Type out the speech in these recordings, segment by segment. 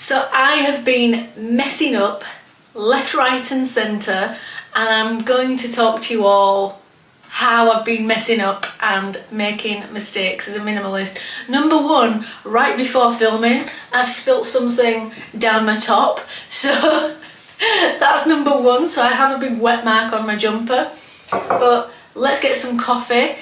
So I have been messing up left, right and centre, and I'm going to talk to you all how I've been messing up and making mistakes as a minimalist. Number one, right before filming, I've spilt something down my top, so that's number one. So I have a big wet mark on my jumper. But let's get some coffee.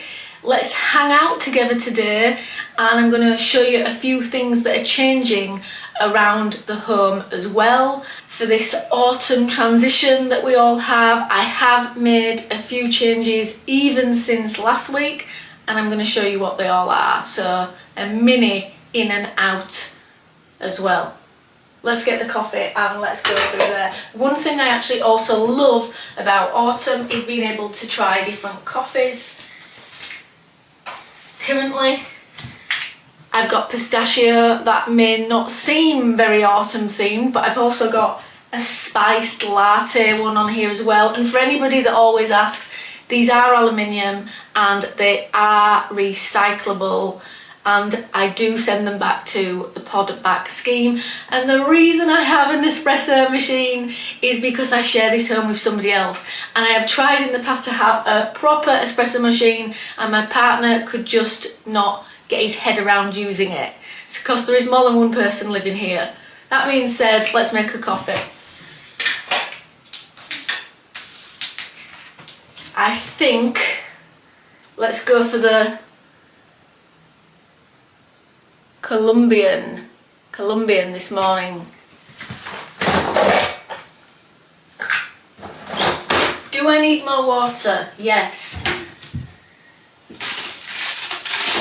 Let's hang out together today, and I'm going to show you a few things that are changing around the home as well. For this autumn transition that we all have, I have made a few changes even since last week, and I'm going to show you what they all are. So a mini in and out as well. Let's get the coffee and let's go through there. One thing I actually also love about autumn is being able to try different coffees. Currently I've got pistachio. That may not seem very autumn themed, but I've also got a spiced latte one on here as well. And for anybody that always asks, these are aluminium and they are recyclable, and I do send them back to the pod back scheme. And the reason I have an espresso machine is because I share this home with somebody else, and I have tried in the past to have a proper espresso machine, and my partner could just not get his head around using it. It's because there is more than one person living here. That being said, let's make a coffee. I think let's go for the Colombian this morning. Do I need more water? Yes.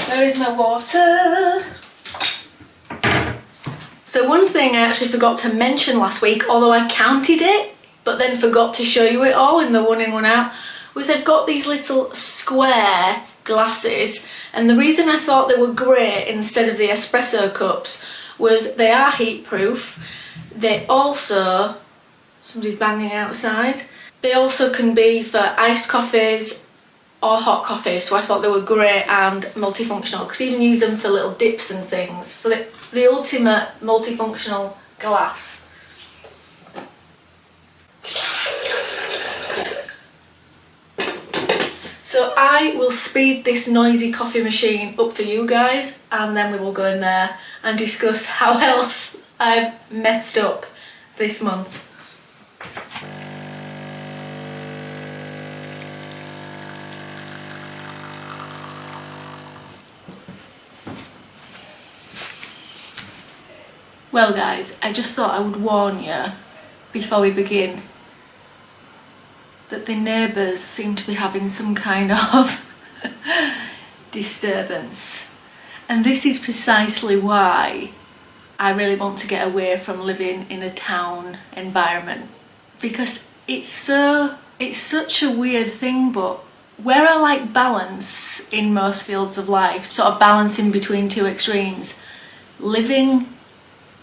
Where is my water? So one thing I actually forgot to mention last week, although I counted it but then forgot to show you it all in the one in, one out, was I've got these little square glasses, and the reason I thought they were great instead of the espresso cups was they are heat proof. They also, somebody's banging outside, they also can be for iced coffees or hot coffee, so I thought they were great and multifunctional. Could even use them for little dips and things. So the ultimate multifunctional glass. So I will speed this noisy coffee machine up for you guys, and then we will go in there and discuss how else I've messed up this month. Well guys, I just thought I would warn you before we begin that the neighbours seem to be having some kind of disturbance, and this is precisely why I really want to get away from living in a town environment, because it's such a weird thing, but where I like balance in most fields of life, sort of balancing between two extremes, living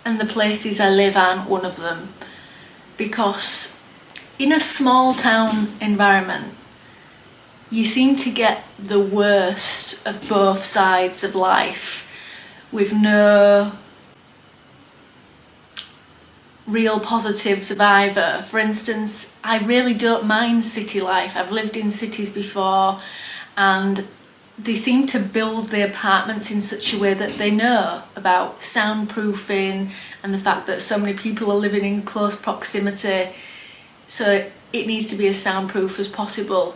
and the places I live aren't one of them, because in a small town environment you seem to get the worst of both sides of life with no real positives of either. For instance, I really don't mind city life. I've lived in cities before, and they seem to build the apartments in such a way that they know about soundproofing and the fact that so many people are living in close proximity, so it needs to be as soundproof as possible.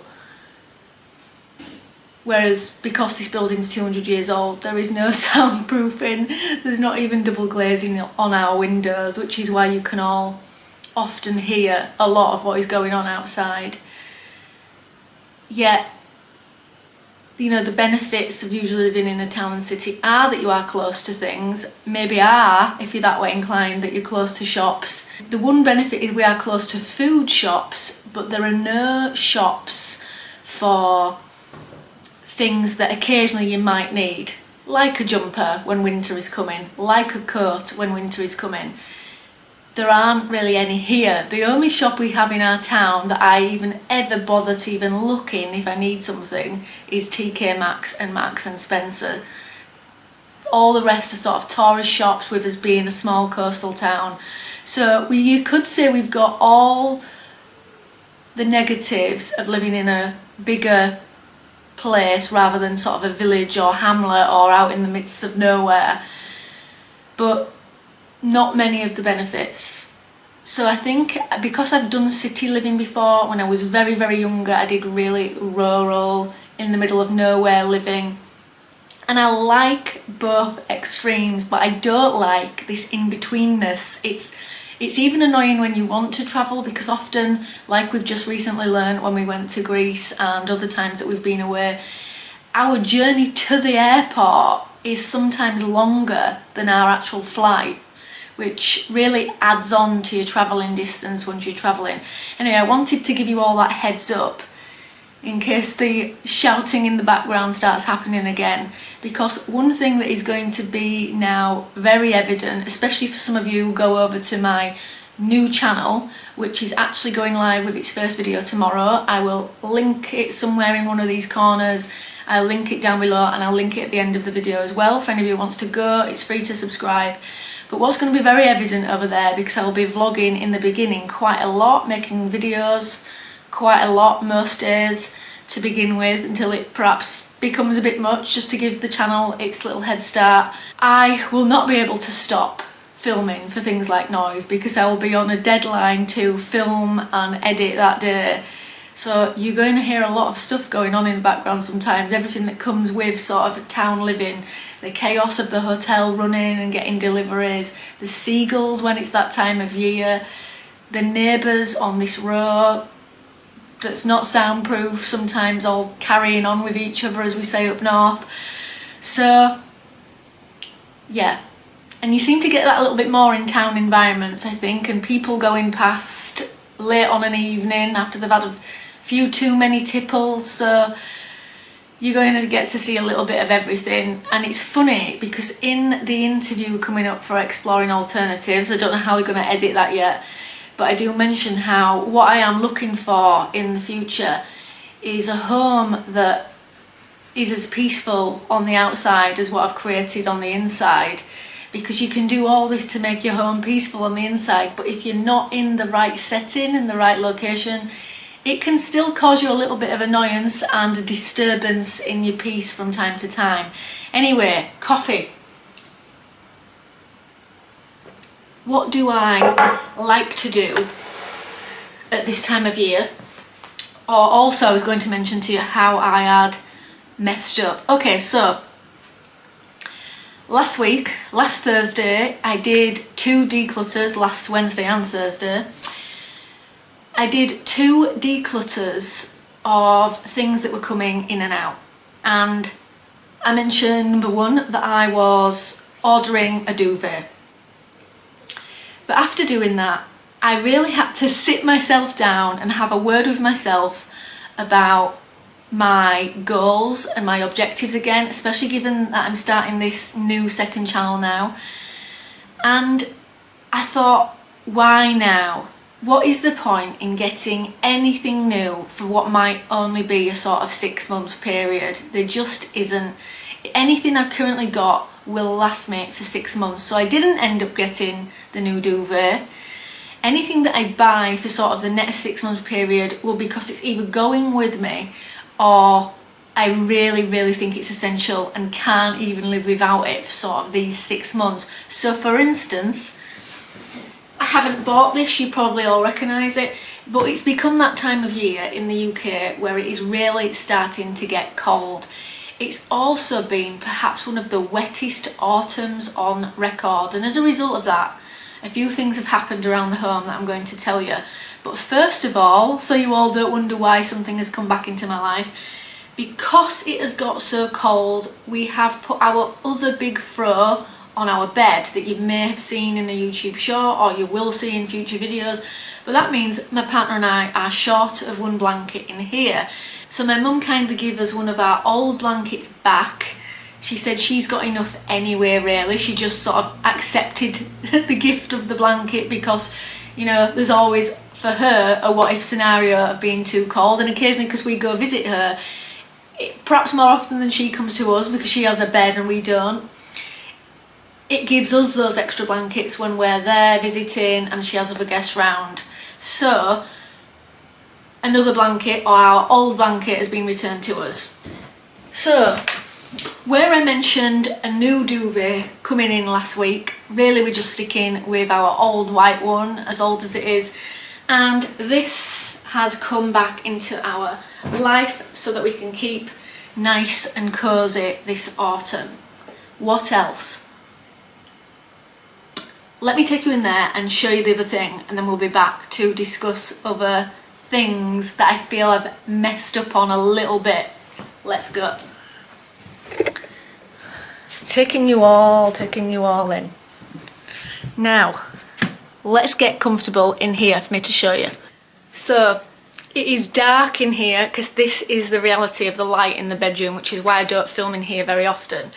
Whereas because this building's 200 years old, there is no soundproofing. There's not even double glazing on our windows, which is why you can all often hear a lot of what is going on outside. Yet, you know, the benefits of usually living in a town and city are that you are close to things, maybe are, if you're that way inclined, that you're close to shops. The one benefit is we are close to food shops, but there are no shops for things that occasionally you might need, like a jumper when winter is coming, like a coat when winter is coming. There aren't really any here. The only shop we have in our town that I even ever bother to even look in if I need something is TK Maxx and Marks and Spencer. all the rest are sort of tourist shops, with us being a small coastal town. So you could say we've got all the negatives of living in a bigger place rather than sort of a village or hamlet or out in the midst of nowhere, but not many of the benefits. So I think because I've done city living before, when I was very, very younger, I did really rural, in the middle of nowhere living, and I like both extremes, but I don't like this in-betweenness. It's even annoying when you want to travel, because often, like we've just recently learned when we went to Greece and other times that we've been away, our journey to the airport is sometimes longer than our actual flight, which really adds on to your travelling distance once you're travelling. Anyway, I wanted to give you all that heads up in case the shouting in the background starts happening again, because one thing that is going to be now very evident, especially for some of you who go over to my new channel, which is actually going live with its first video tomorrow. I will link it somewhere in one of these corners. I'll link it down below, and I'll link it at the end of the video as well for anybody who wants to go. It's free to subscribe. But what's going to be very evident over there, because I'll be vlogging in the beginning quite a lot, making videos quite a lot most days to begin with, until it perhaps becomes a bit much, just to give the channel its little head start. I will not be able to stop filming for things like noise, because I will be on a deadline to film and edit that day. So you're going to hear a lot of stuff going on in the background sometimes, everything that comes with sort of a town living, the chaos of the hotel running and getting deliveries, the seagulls when it's that time of year, the neighbours on this row that's not soundproof, sometimes all carrying on with each other, as we say up north. So yeah, and you seem to get that a little bit more in town environments, I think, and people going past late on an evening after they've had a few too many tipples, so you're going to get to see a little bit of everything. And it's funny because in the interview coming up for Exploring Alternatives, I don't know how they're going to edit that yet, but I do mention how what I am looking for in the future is a home that is as peaceful on the outside as what I've created on the inside, because you can do all this to make your home peaceful on the inside, but if you're not in the right setting, in the right location, it can still cause you a little bit of annoyance and a disturbance in your peace from time to time. Anyway, coffee. What do I like to do at this time of year? Or also I was going to mention to you how I had messed up. Okay, so last Thursday, I did 2 declutters, last Wednesday and Thursday. I did 2 declutters of things that were coming in and out. And I mentioned, number 1, that I was ordering a duvet. But after doing that, I really had to sit myself down and have a word with myself about my goals and my objectives again, especially given that I'm starting this new second channel now. And I thought, why now? What is the point in getting anything new for what might only be a sort of 6-month period? There just isn't. Anything I've currently got will last me for 6 months. So I didn't end up getting the new duvet. Anything that I buy for sort of the next 6-month period will be because it's either going with me or I really, really think it's essential and can't even live without it for sort of these 6 months. So for instance, I haven't bought this, you probably all recognise it, but it's become that time of year in the UK where it is really starting to get cold. It's also been perhaps one of the wettest autumns on record, and as a result of that, a few things have happened around the home that I'm going to tell you. But first of all, so you all don't wonder why something has come back into my life, because it has got so cold, we have put our other big throw on our bed that you may have seen in a YouTube short or you will see in future videos, but that means my partner and I are short of 1 blanket in here. So my mum kindly gave us one of our old blankets back. She said she's got enough anyway, really. She just sort of accepted the gift of the blanket because, you know, there's always for her a what if scenario of being too cold, and occasionally because we go visit her, perhaps more often than she comes to us because she has a bed and we don't, it gives us those extra blankets when we're there visiting and she has other guests round. So another blanket, or our old blanket, has been returned to us. So where I mentioned a new duvet coming in last week, really we're just sticking with our old white one, as old as it is, and this has come back into our life so that we can keep nice and cosy this autumn. What else? Let me take you in there and show you the other thing, and then we'll be back to discuss other things that I feel I've messed up on a little bit. Let's go. Taking you all in. Now, let's get comfortable in here for me to show you. So, it is dark in here because this is the reality of the light in the bedroom, which is why I don't film in here very often.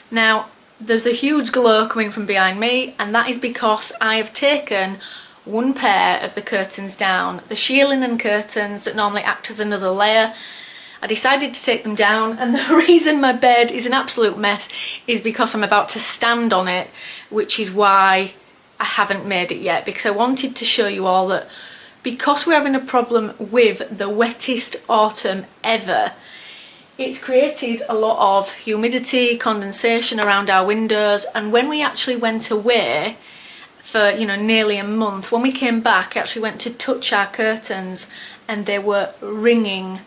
Now, there's a huge glow coming from behind me, and that is because I have taken one pair of the curtains down. The sheer linen curtains that normally act as another layer, I decided to take them down, and the reason my bed is an absolute mess is because I'm about to stand on it, which is why I haven't made it yet, because I wanted to show you all that because we're having a problem with the wettest autumn ever, it's created a lot of humidity, condensation around our windows, and when we actually went away for, you know, nearly a month, when we came back, I actually went to touch our curtains and they were wringing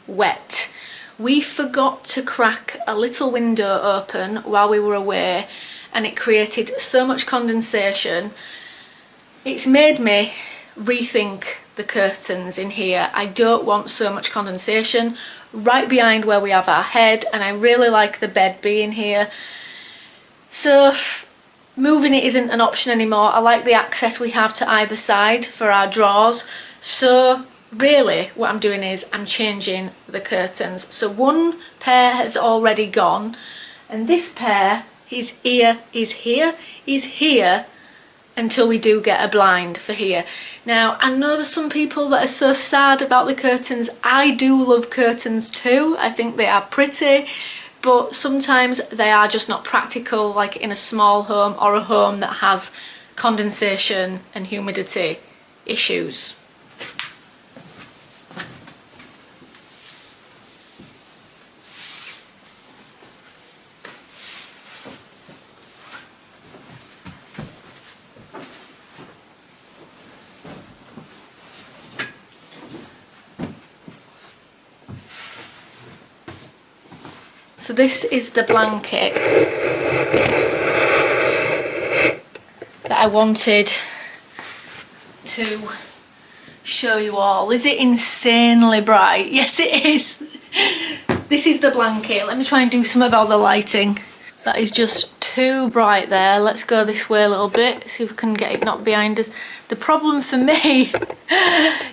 wet. We forgot to crack a little window open while we were away, and it created so much condensation. It's made me rethink the curtains in here. I don't want so much condensation right behind where we have our head, and I really like the bed being here. So moving it isn't an option anymore. I like the access we have to either side for our drawers. So really what I'm doing is I'm changing the curtains. So one pair has already gone, and this pair is here until we do get a blind for here. Now, I know there's some people that are so sad about the curtains. I do love curtains too. I think they are pretty, but sometimes they are just not practical, like in a small home or a home that has condensation and humidity issues. So this is the blanket that I wanted to show you all. Is it insanely bright? Yes, it is. This is the blanket. Let me try and do some about the lighting. That is just too bright there. Let's go this way a little bit, see if we can get it not behind us. The problem for me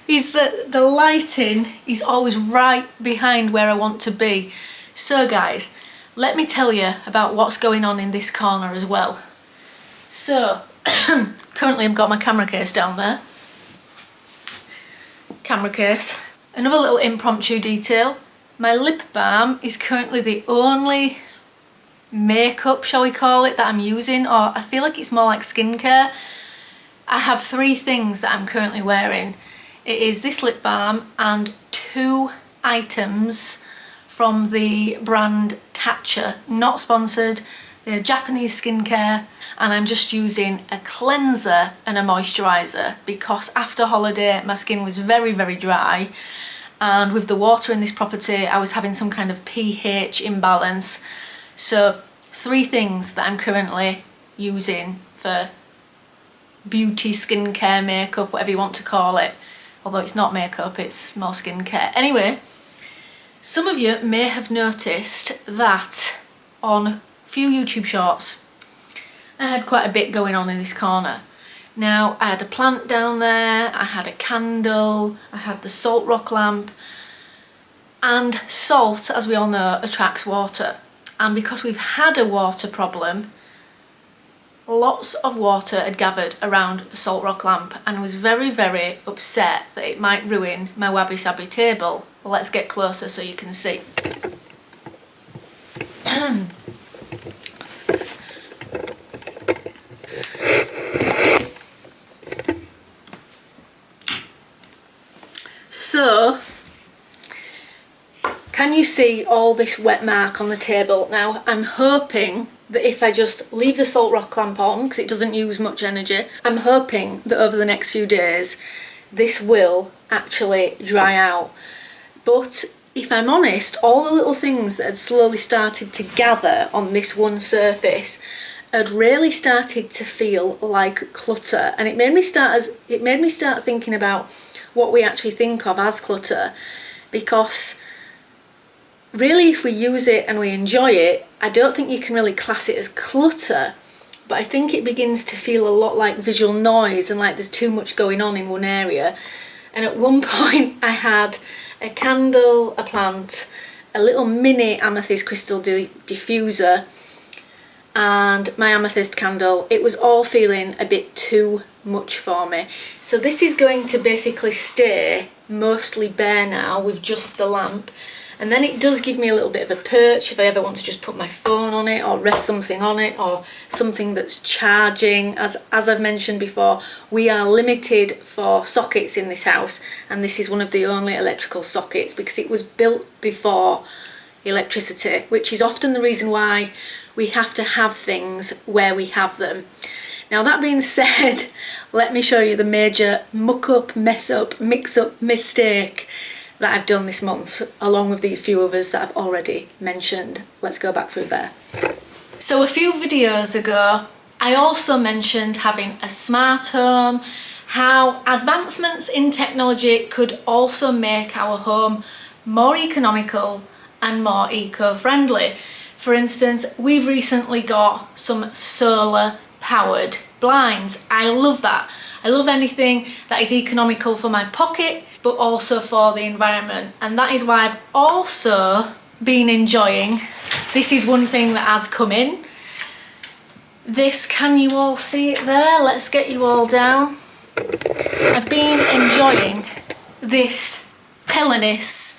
is that the lighting is always right behind where I want to be. So guys, let me tell you about what's going on in this corner as well. So, currently I've got my camera case down there. Camera case. Another little impromptu detail. My lip balm is currently the only makeup, shall we call it, that I'm using, or I feel like it's more like skincare. I have 3 things that I'm currently wearing. It is this lip balm and 2 items from the brand Tatcha, not sponsored. They're Japanese skincare, and I'm just using a cleanser and a moisturiser because after holiday my skin was very, very dry, and with the water in this property I was having some kind of pH imbalance. So 3 things that I'm currently using for beauty, skincare, makeup, whatever you want to call it. Although it's not makeup, it's more skincare. Anyway, some of you may have noticed that on a few YouTube shorts I had quite a bit going on in this corner. Now, I had a plant down there, I had a candle, I had the salt rock lamp, and salt, as we all know, attracts water. And because we've had a water problem, lots of water had gathered around the salt rock lamp, and I was very, very upset that it might ruin my wabi-sabi table. Well, let's get closer so you can see. So, can you see all this wet mark on the table? Now, I'm hoping that if I just leave the salt rock lamp on, because it doesn't use much energy, I'm hoping that over the next few days, this will actually dry out. But if I'm honest, all the little things that had slowly started to gather on this one surface had really started to feel like clutter, and it made me start thinking about what we actually think of as clutter, because really, if we use it and we enjoy it, I don't think you can really class it as clutter, but I think it begins to feel a lot like visual noise and like there's too much going on in one area. And at one point I had a candle, a plant, a little mini amethyst crystal diffuser, and my amethyst candle. It was all feeling a bit too much for me. So this is going to basically stay mostly bare now with just the lamp. And then it does give me a little bit of a perch if I ever want to just put my phone on it or rest something on it, or something that's charging. As I've mentioned before, we are limited for sockets in this house, and this is one of the only electrical sockets because it was built before electricity, which is often the reason why we have to have things where we have them. Now, that being said, let me show you the major muck up, mess up, mix up mistake that I've done this month, along with these few others that I've already mentioned. Let's go back through there. So a few videos ago, I also mentioned having a smart home, how advancements in technology could also make our home more economical and more eco-friendly. For instance, we've recently got some solar powered blinds. I love that. I love anything that is economical for my pocket, but also for the environment. And that is why I've also been enjoying, this is one thing that has come in. This, can you all see it there? Let's get you all down. I've been enjoying this PELONIS.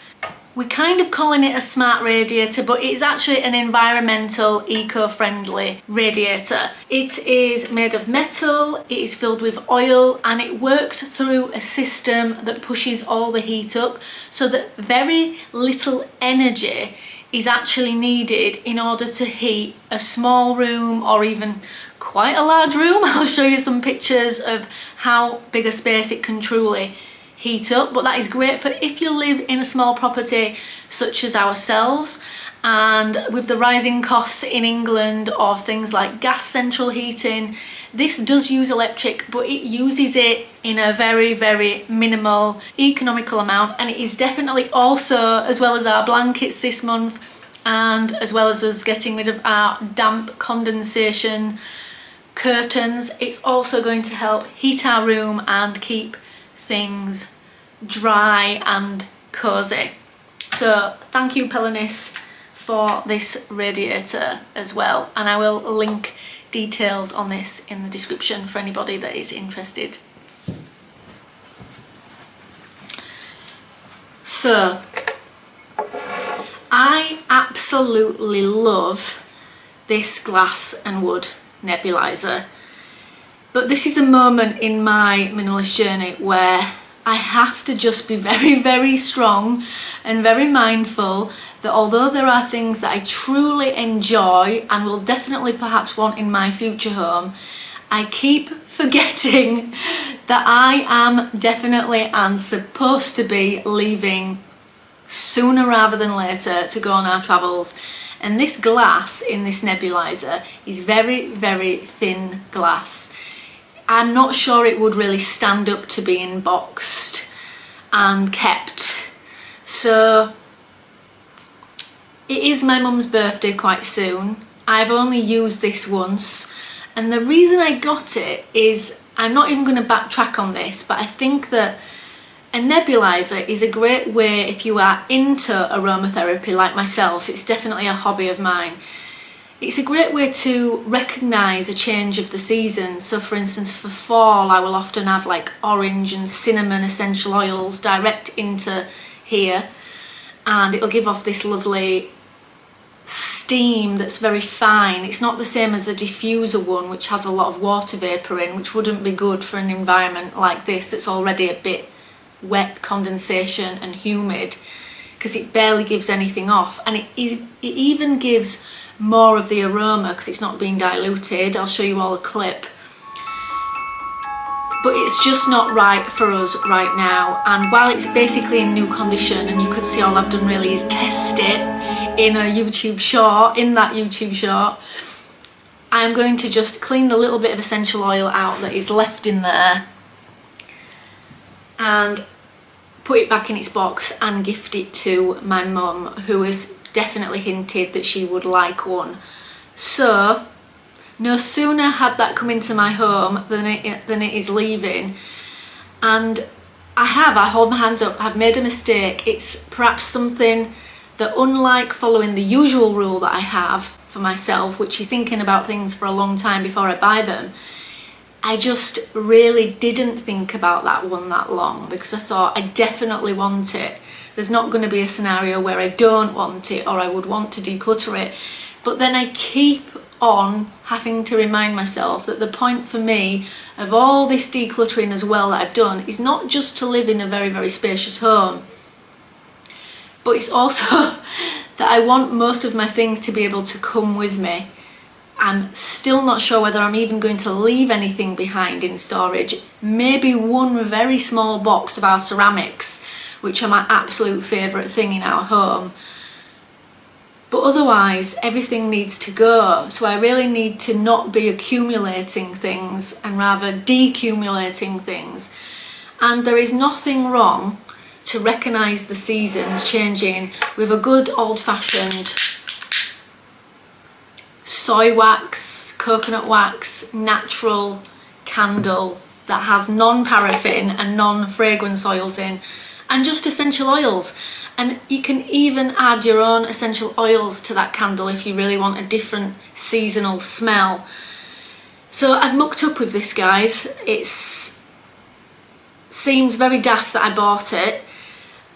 We're kind of calling it a smart radiator, but it's actually an environmental, eco-friendly radiator. It is made of metal, it is filled with oil, and it works through a system that pushes all the heat up, so that very little energy is actually needed in order to heat a small room or even quite a large room. I'll show you some pictures of how big a space it can truly heat up, but that is great for if you live in a small property such as ourselves. And with the rising costs in England of things like gas central heating, this does use electric, but it uses it in a very, very minimal, economical amount. And it is definitely also, as well as our blankets this month, and as well as us getting rid of our damp condensation curtains, it's also going to help heat our room and keep things dry and cozy. So thank you, PELONIS, for this radiator as well, and I will link details on this in the description for anybody that is interested. So I absolutely love this glass and wood nebulizer, but this is a moment in my minimalist journey where I have to just be very, very strong and very mindful that although there are things that I truly enjoy and will definitely perhaps want in my future home, I keep forgetting that I am definitely and supposed to be leaving sooner rather than later to go on our travels. And this glass in this nebulizer is very, very thin glass. I'm not sure it would really stand up to being boxed and kept. So it is my mum's birthday quite soon. I've only used this once, and the reason I got it is, I'm not even going to backtrack on this, but I think that a nebulizer is a great way if you are into aromatherapy like myself. It's definitely a hobby of mine. It's a great way to recognise a change of the season. So for instance, for fall I will often have like orange and cinnamon essential oils direct into here, and it'll give off this lovely steam that's very fine. It's not the same as a diffuser one which has a lot of water vapour in, which wouldn't be good for an environment like this that's already a bit wet condensation and humid, because it barely gives anything off, and it even gives more of the aroma because it's not being diluted. I'll show you all a clip. But it's just not right for us right now, and while it's basically in new condition, and you could see all I've done really is test it in that YouTube short, I'm going to just clean the little bit of essential oil out that is left in there and put it back in its box and gift it to my mum, who has definitely hinted that she would like one. So no sooner had that come into my home than it is leaving, and I hold my hands up, I've made a mistake. It's perhaps something that, unlike following the usual rule that I have for myself, which is thinking about things for a long time before I buy them, I just really didn't think about that one that long, because I thought I definitely want it. There's not going to be a scenario where I don't want it or I would want to declutter it. But then I keep on having to remind myself that the point for me of all this decluttering as well that I've done is not just to live in a very, very spacious home, but it's also that I want most of my things to be able to come with me. I'm still not sure whether I'm even going to leave anything behind in storage. Maybe one very small box of our ceramics, which are my absolute favourite thing in our home. But otherwise, everything needs to go. So I really need to not be accumulating things and rather decumulating things. And there is nothing wrong to recognise the seasons changing with a good old-fashioned soy wax, coconut wax, natural candle that has non-paraffin and non-fragrance oils in, and just essential oils. And you can even add your own essential oils to that candle if you really want a different seasonal smell. So I've mucked up with this, guys. It seems very daft that I bought it,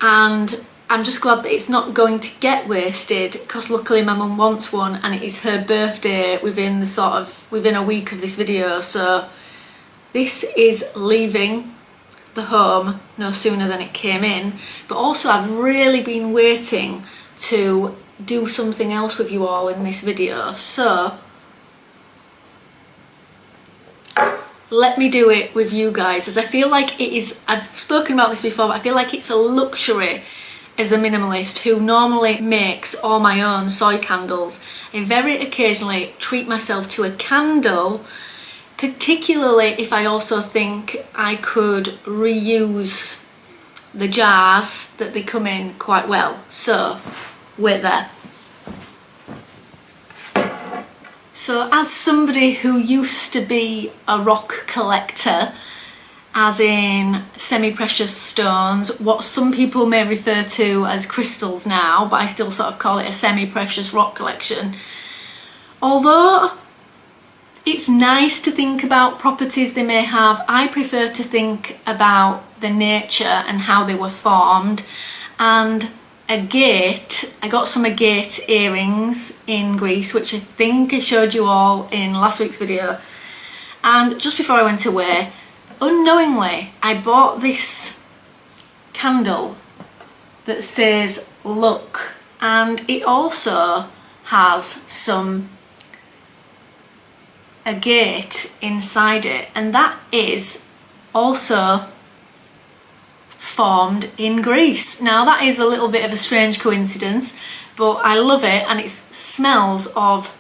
and I'm just glad that it's not going to get wasted, because luckily my mum wants one and it is her birthday within a week of this video. So this is leaving the home no sooner than it came in. But also I've really been waiting to do something else with you all in this video, so let me do it with you guys, as I feel like it is, I've spoken about this before, but I feel like it's a luxury as a minimalist who normally makes all my own soy candles. I very occasionally treat myself to a candle, particularly if I also think I could reuse the jars that they come in quite well. So we're there. So as somebody who used to be a rock collector, as in semi-precious stones, what some people may refer to as crystals now, but I still sort of call it a semi-precious rock collection. Although it's nice to think about properties they may have, I prefer to think about the nature and how they were formed. And agate, I got some agate earrings in Greece, which I think I showed you all in last week's video. And just before I went away, unknowingly, I bought this candle that says "Look," and it also has some agate inside it, and that is also formed in Greece. Now that is a little bit of a strange coincidence, but I love it, and it smells of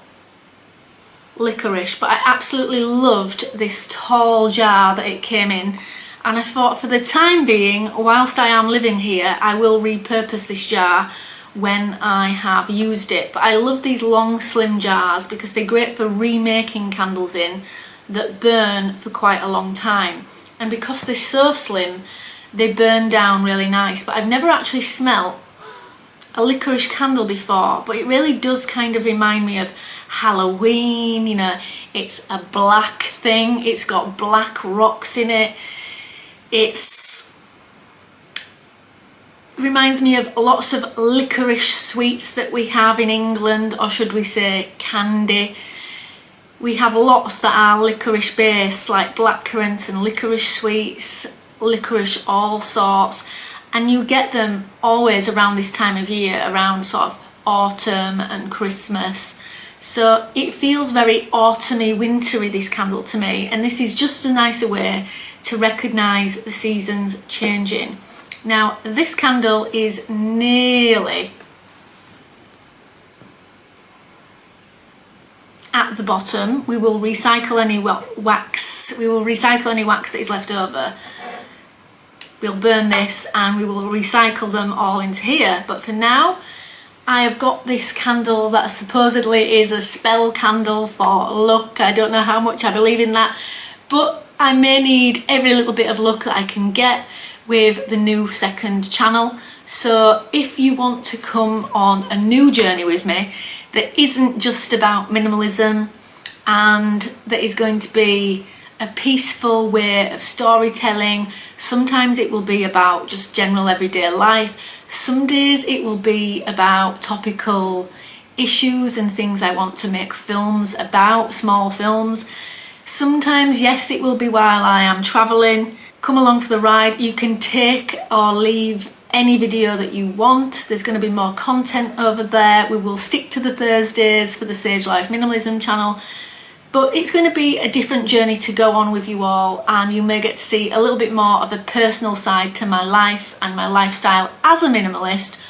licorice. But I absolutely loved this tall jar that it came in, and I thought for the time being, whilst I am living here, I will repurpose this jar when I have used it. But I love these long slim jars because they're great for remaking candles in that burn for quite a long time, and because they're so slim they burn down really nice. But I've never actually smelt a licorice candle before, but it really does kind of remind me of Halloween, you know. It's a black thing, it's got black rocks in it, reminds me of lots of licorice sweets that we have in England, or should we say candy. We have lots that are licorice based, like blackcurrant and licorice sweets. licorice, all sorts, and you get them always around this time of year, around sort of autumn and Christmas. So it feels very autumny, wintry, this candle to me, and this is just a nicer way to recognise the seasons changing. Now this candle is nearly at the bottom. We will recycle any wax. We will recycle any wax that is left over. We'll burn this and we will recycle them all into here. But for now, I have got this candle that supposedly is a spell candle for luck. I don't know how much I believe in that, but I may need every little bit of luck that I can get with the new second channel. So if you want to come on a new journey with me that isn't just about minimalism, and that is going to be a peaceful way of storytelling, sometimes it will be about just general everyday life, some days it will be about topical issues and things I want to make films about, small films. Sometimes, yes, it will be while I am travelling. Come along for the ride. You can take or leave any video that you want. There's going to be more content over there. We will stick to the Thursdays for the SAGELIFE Minimalism channel, but it's going to be a different journey to go on with you all, and you may get to see a little bit more of a personal side to my life and my lifestyle as a minimalist,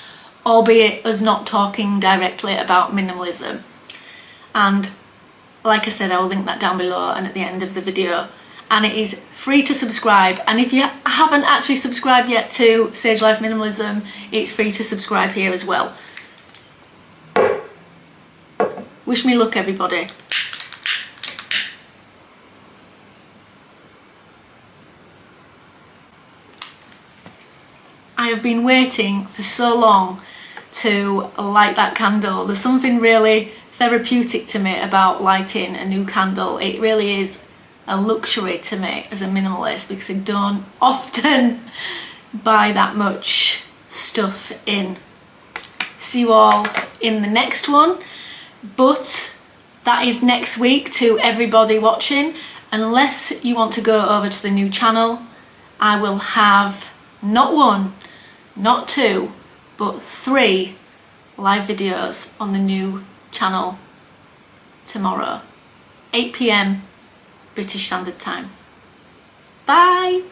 albeit us not talking directly about minimalism. And like I said, I will link that down below and at the end of the video. And it is free to subscribe, and if you haven't actually subscribed yet to SAGELIFE Minimalism, it's free to subscribe here as well. Wish me luck, everybody. I have been waiting for so long to light that candle. There's something really therapeutic to me about lighting a new candle. It really is a luxury to me as a minimalist, because I don't often buy that much stuff in. See you all in the next one, but that is next week to everybody watching. Unless you want to go over to the new channel, I will have not one, not two, but 3 live videos on the new channel tomorrow, 8 PM British Standard Time. Bye!